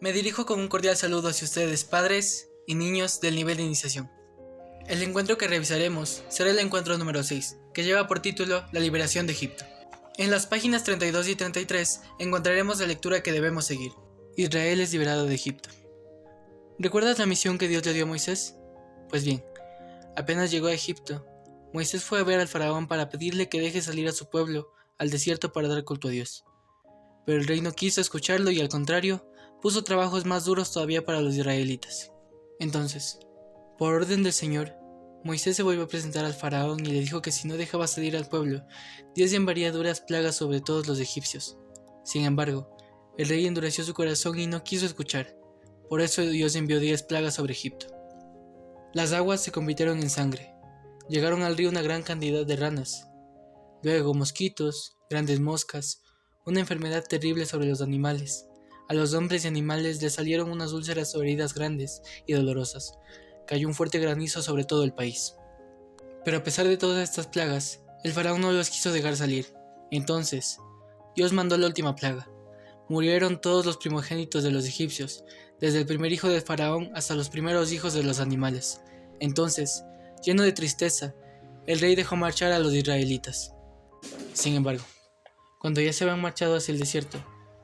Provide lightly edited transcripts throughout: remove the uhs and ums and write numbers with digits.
Me dirijo con un cordial saludo hacia ustedes, padres y niños del nivel de iniciación. El encuentro que revisaremos será el encuentro número 6, que lleva por título La liberación de Egipto. En las páginas 32 y 33 encontraremos la lectura que debemos seguir. Israel es liberado de Egipto. ¿Recuerdas la misión que Dios le dio a Moisés? Pues bien, apenas llegó a Egipto, Moisés fue a ver al faraón para pedirle que deje salir a su pueblo al desierto para dar culto a Dios. Pero el rey no quiso escucharlo y al contrario, puso trabajos más duros todavía para los israelitas. Entonces, por orden del Señor, Moisés se volvió a presentar al faraón y le dijo que si no dejaba salir al pueblo, Dios enviaría duras plagas sobre todos los egipcios. Sin embargo, el rey endureció su corazón y no quiso escuchar. Por eso Dios envió 10 plagas sobre Egipto. Las aguas se convirtieron en sangre. Llegaron al río una gran cantidad de ranas. Luego mosquitos, grandes moscas, una enfermedad terrible sobre los animales. A los hombres y animales les salieron unas úlceras o heridas grandes y dolorosas. Cayó un fuerte granizo sobre todo el país. Pero a pesar de todas estas plagas, el faraón no los quiso dejar salir. Entonces, Dios mandó la última plaga. Murieron todos los primogénitos de los egipcios, desde el primer hijo del faraón hasta los primeros hijos de los animales. Entonces, lleno de tristeza, el rey dejó marchar a los israelitas. Sin embargo, cuando ya se habían marchado hacia el desierto,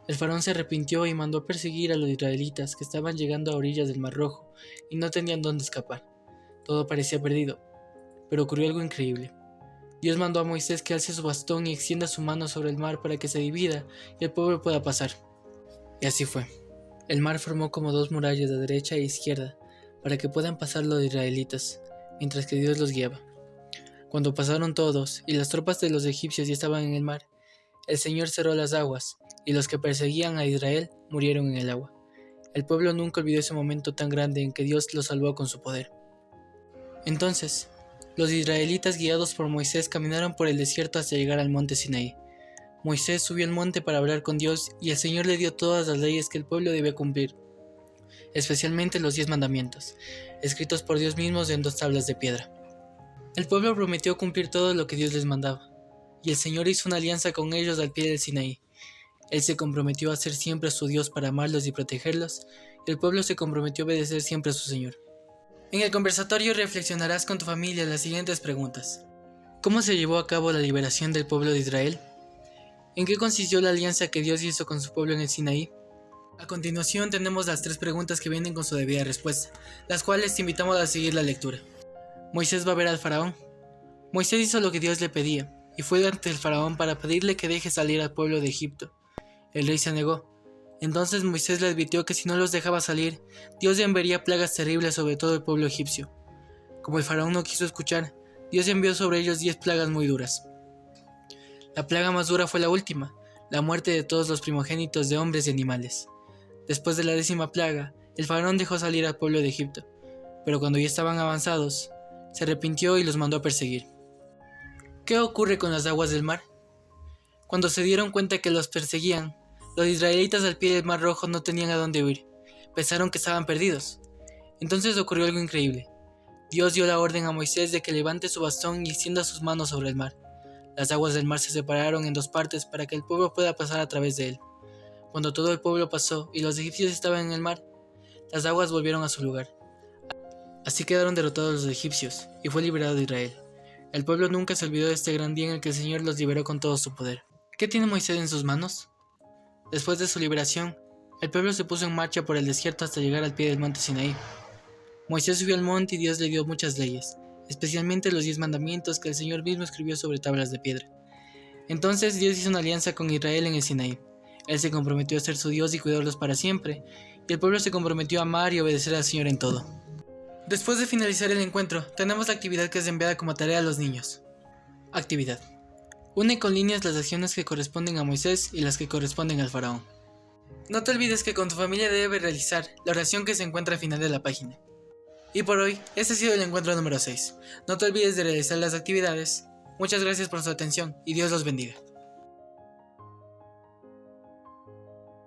el faraón se arrepintió y mandó a perseguir a los israelitas que estaban llegando a orillas del Mar Rojo y no tenían dónde escapar. Todo parecía perdido, pero ocurrió algo increíble. Dios mandó a Moisés que alce su bastón y extienda su mano sobre el mar para que se divida y el pueblo pueda pasar. Y así fue. El mar formó como 2 murallas de derecha e izquierda para que puedan pasar los israelitas, mientras que Dios los guiaba. Cuando pasaron todos y las tropas de los egipcios ya estaban en el mar, el Señor cerró las aguas y los que perseguían a Israel murieron en el agua. El pueblo nunca olvidó ese momento tan grande en que Dios los salvó con su poder. Entonces, los israelitas guiados por Moisés caminaron por el desierto hasta llegar al monte Sinaí. Moisés subió al monte para hablar con Dios y el Señor le dio todas las leyes que el pueblo debía cumplir, especialmente los 10 mandamientos, escritos por Dios mismo en 2 tablas de piedra. El pueblo prometió cumplir todo lo que Dios les mandaba, y el Señor hizo una alianza con ellos al pie del Sinaí. Él se comprometió a ser siempre su Dios para amarlos y protegerlos, y el pueblo se comprometió a obedecer siempre a su Señor. En el conversatorio reflexionarás con tu familia las siguientes preguntas. ¿Cómo se llevó a cabo la liberación del pueblo de Israel? ¿En qué consistió la alianza que Dios hizo con su pueblo en el Sinaí? A continuación tenemos las 3 preguntas que vienen con su debida respuesta, las cuales te invitamos a seguir la lectura. Moisés va a ver al faraón. Moisés hizo lo que Dios le pedía, y fue ante el faraón para pedirle que deje salir al pueblo de Egipto. El rey se negó. Entonces Moisés le advirtió que si no los dejaba salir, Dios enviaría plagas terribles sobre todo el pueblo egipcio. Como el faraón no quiso escuchar, Dios envió sobre ellos 10 plagas muy duras. La plaga más dura fue la última, la muerte de todos los primogénitos de hombres y animales. Después de la 10ª plaga, el faraón dejó salir al pueblo de Egipto, pero cuando ya estaban avanzados, se arrepintió y los mandó a perseguir. ¿Qué ocurre con las aguas del mar? Cuando se dieron cuenta que los perseguían, los israelitas al pie del Mar Rojo no tenían a dónde huir. Pensaron que estaban perdidos. Entonces ocurrió algo increíble. Dios dio la orden a Moisés de que levante su bastón y extienda sus manos sobre el mar. Las aguas del mar se separaron en 2 partes para que el pueblo pueda pasar a través de él. Cuando todo el pueblo pasó y los egipcios estaban en el mar, las aguas volvieron a su lugar. Así quedaron derrotados los egipcios y fue liberado Israel. El pueblo nunca se olvidó de este gran día en el que el Señor los liberó con todo su poder. ¿Qué tiene Moisés en sus manos? Después de su liberación, el pueblo se puso en marcha por el desierto hasta llegar al pie del monte Sinaí. Moisés subió al monte y Dios le dio muchas leyes, especialmente los 10 mandamientos que el Señor mismo escribió sobre tablas de piedra. Entonces Dios hizo una alianza con Israel en el Sinaí. Él se comprometió a ser su Dios y cuidarlos para siempre, y el pueblo se comprometió a amar y obedecer al Señor en todo. Después de finalizar el encuentro, tenemos la actividad que es enviada como tarea a los niños. Actividad. Une con líneas las acciones que corresponden a Moisés y las que corresponden al faraón. No te olvides que con tu familia debes realizar la oración que se encuentra al final de la página. Y por hoy, este ha sido el encuentro número 6. No te olvides de realizar las actividades. Muchas gracias por su atención y Dios los bendiga.